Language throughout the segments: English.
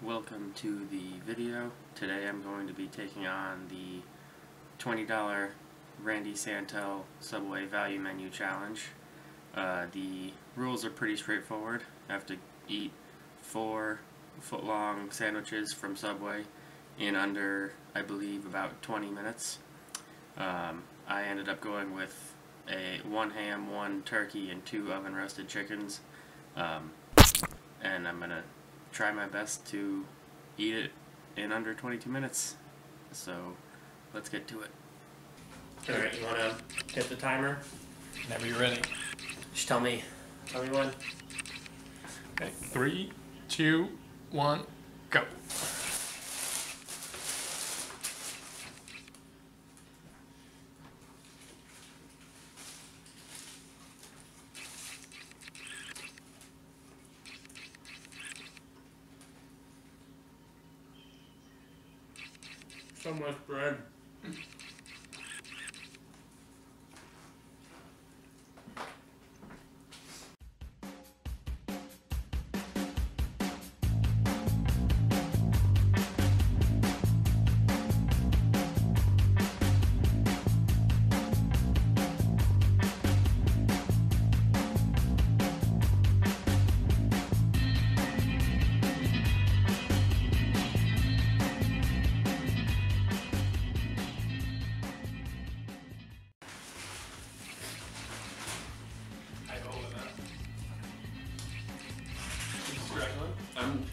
Welcome to the video. Today I'm going to be taking on the $20 Randy Santel Subway Value Menu Challenge. The rules are pretty straightforward. I have to eat 4 foot-long sandwiches from Subway in under, I believe, about 20 minutes. I ended up going with 1 ham, 1 turkey, and 2 oven-roasted chickens. And I'm going to try my best to eat it in under 22 minutes. So, let's get to it. Alright, you want to hit the timer? Whenever you're ready. Just tell me when. Okay, 3, 2, 1, go. So much bread.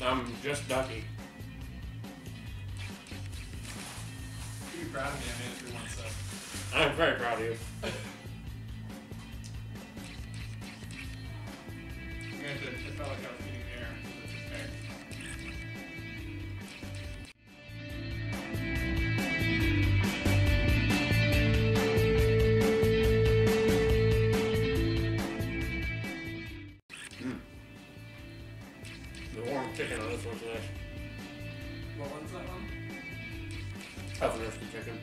I'm just ducky. You be proud of me, I made it through 1 sub. I'm very proud of you. It felt like I was eating air. Okay. The warm chicken on this one's nice. What one's that one? Oven roasted chicken.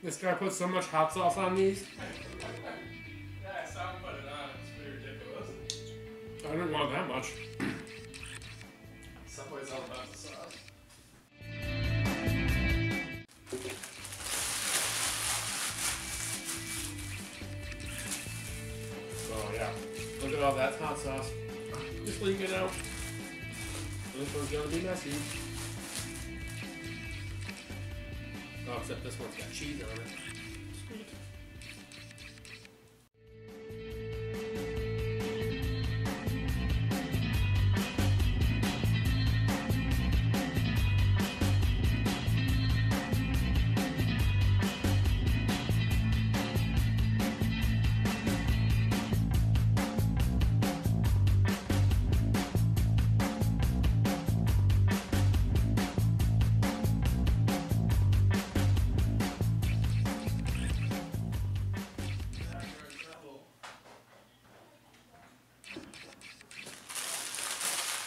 This guy put so much hot sauce on these. Yeah, I saw him put it on. It's pretty ridiculous. I didn't want that much. Subway's all about the sauce. Oh yeah. Look at all that hot sauce. Just leak it out. This one's gonna be messy. Oh, except this one's got cheese on it. Sweet.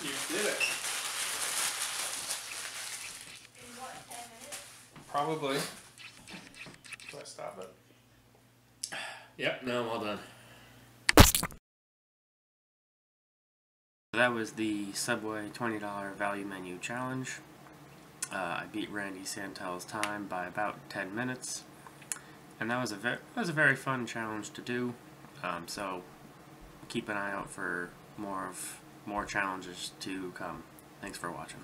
You did it. In what, 10 minutes? Probably. Do I stop it? Yep, now I'm all done. That was the Subway $20 Value Menu Challenge. I beat Randy Santel's time by about 10 minutes. And that was a very fun challenge to do. So keep an eye out for more challenges to come. Thanks for watching.